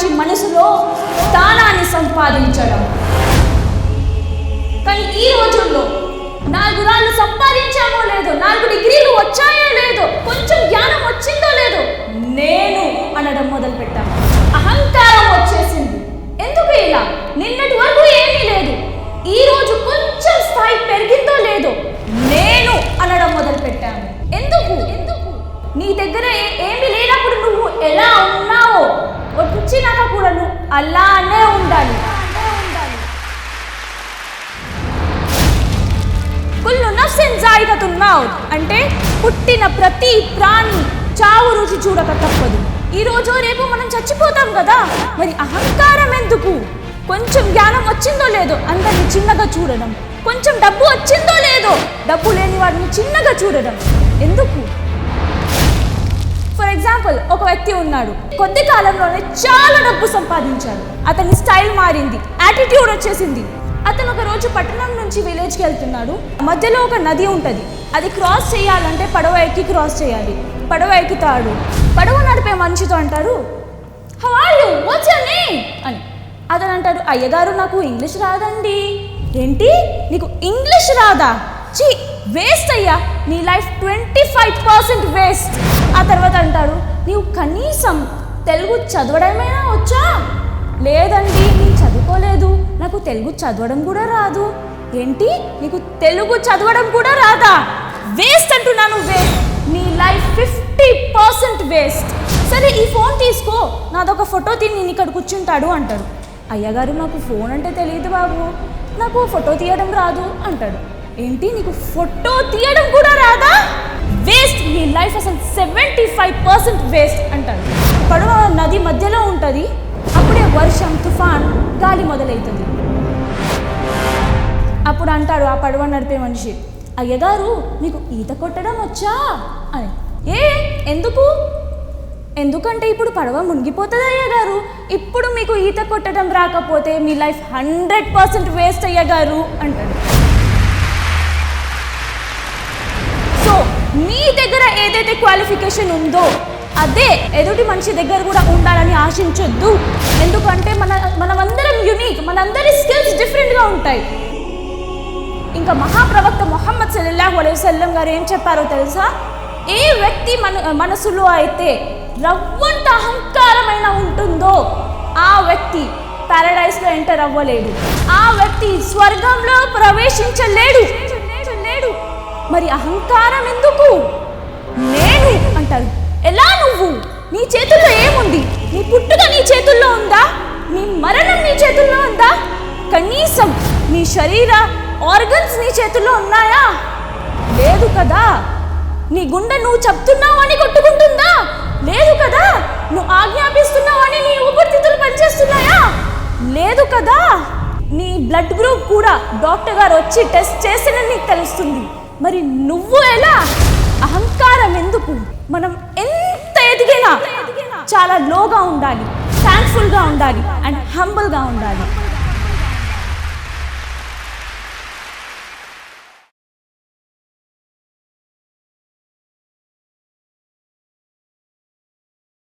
మనిషి మనసులో స్థానాన్ని సంపాదించడం. కానీ ఈ రోజుల్లో 4 రాళ్ళు సంపాదించామో లేదో, 4 డిగ్రీలు వచ్చాయో లేదో, కొంచెం జ్ఞానం వచ్చిందో లేదో, నేను అనడం మొదలు పెట్టాము. అహంకారం వచ్చేసింది. ఎందుకు ఇలా? నిన్నటి వరకు ఏమీ లేదు, ఈ రోజు కొంచెం స్థాయి పెరిగిందో లేదో, నేను అనడం మొదలు పెట్టాము. ఎందుకు? నీ దగ్గర ఏమీ లేనప్పుడు నువ్వు ఎలా ఉన్నావో వచ్చినాక కూడా నువ్వు అలానే ఉండాలి. కుల్లు నఫ్సిన్ జాయిగతున్ మౌత్ అంటే పుట్టిన ప్రతి ప్రాణి చావు రుచి చూడక తప్పదు. ఈ రోజు రేపు మనం చచ్చిపోతాం కదా, మరి అహంకారం ఎందుకు? కొంచెం జ్ఞానం వచ్చిందో లేదో అందరిని చిన్నగా చూడడం, కొంచెం డబ్బు వచ్చిందో లేదో డబ్బు లేని వాడిని చిన్నగా చూడడం ఎందుకు? ఫర్ ఎగ్జాంపుల్, ఒక వ్యక్తి ఉన్నాడు, కొద్ది కాలంలోనే చాలా డబ్బు సంపాదించాడు. అతని స్టైల్ మారింది, యాటిట్యూడ్ వచ్చేసింది. అతను ఒక రోజు పట్టణం నుంచి విలేజ్కి వెళ్తున్నాడు. మధ్యలో ఒక నది ఉంటుంది, అది క్రాస్ చేయాలంటే పడవ ఎక్కి క్రాస్ చేయాలి. పడవ ఎక్కుతాడు. పడవ నడిపే మనిషితో అంటారు, how are you, what's your name అని. అతను అంటాడు, అయ్యగారు నాకు ఇంగ్లీష్ రాదండి. ఏంటి, నీకు ఇంగ్లీష్ రాదా? చీ, వేస్ట్ అయ్యా, నీ లైఫ్ 25% వేస్ట్. ఆ తర్వాత అంటాడు, నీవు కనీసం తెలుగు చదవడమైనా వచ్చా? లేదండి, నేను చదువుకోలేదు, నాకు తెలుగు చదవడం కూడా రాదు. ఏంటి, నీకు తెలుగు చదవడం కూడా రాదా? వేస్ట్ అంటున్నాను, వేస్ట్. నీ లైఫ్ 50% వేస్ట్. సరే, ఈ ఫోన్ తీసుకో, నాదొక ఫోటో తిని నేను ఇక్కడ కూర్చుంటాడు అంటాడు. అయ్యగారు నాకు ఫోన్ అంటే తెలియదు బాబు, నాకు ఫోటో తీయడం రాదు అంటాడు. ఏంటి, నీకు ఫోటో తీయడం కూడా రాదా? వేస్ట్, నీ లైఫ్ అసలు 75% వేస్ట్ అంటాడు. పడవ నది మధ్యలో ఉంటుంది. అప్పుడే వర్షం, తుఫాన్, గాలి మొదలవుతుంది. అప్పుడు అంటాడు ఆ పడవ నడిపే మనిషి, అయ్యగారు మీకు ఈత కొట్టడం వచ్చా అని. ఎందుకు? ఎందుకంటే ఇప్పుడు పడవ మునిగిపోతుంది అయ్యగారు. ఇప్పుడు మీకు ఈత కొట్టడం రాకపోతే మీ లైఫ్ 100% వేస్ట్ అయ్యగారు అంటాడు. సో మీ దగ్గర ఏదైతే క్వాలిఫికేషన్ ఉందో అదే ఎదుటి మనిషి దగ్గర కూడా ఉండాలని ఆశించొద్దు. ఎందుకంటే మనమందరం యూనిక్, మనందరి స్కిల్స్ డిఫరెంట్గా ఉంటాయి. ఇంకా మహాప్రవక్త ముహమ్మద్ సల్లల్లాహు అలైహి వసల్లం గారు ఏం చెప్పారో తెలుసా? ఏ వ్యక్తి మనసులో అయితే రవ్వంత అహంకారమైన ఉంటుందో ఆ వ్యక్తి పారడైస్లో ఎంటర్ అవ్వలేడు, ఆ వ్యక్తి స్వర్గంలో ప్రవేశించలేడు. మరి అహంకారం ఎందుకు? నేను అంటారు. ఎలా నువ్వు? నీ చేతుల్లో ఏముంది? నీ పుట్టుక నీ చేతుల్లో ఉందా? నీ మరణం నీ చేతుల్లో ఉందా? కనీసం నీ శరీర ఆర్గన్స్ నీ చేతుల్లో ఉన్నాయా? లేదు కదా. నీ గుండె నువ్వు చెప్తున్నావు అని కొట్టుకుంటుందా? లేదు కదా. నువ్వు ఆజ్ఞాపిస్తున్నావు అని నీ ఊపిరితిత్తులు పనిచేస్తున్నాయా? లేదు కదా. నీ బ్లడ్ గ్రూప్ కూడా డాక్టర్ గారు వచ్చి టెస్ట్ చేసిన నీకు తెలుస్తుంది. మరి నువ్వు ఎలా? అహంకారం ఎందుకు? మనం ఎంత ఎదిగినా చాలా లోగా ఉండాలి, థ్యాంక్ఫుల్గా ఉండాలి అండ్ హంబుల్గా ఉండాలి.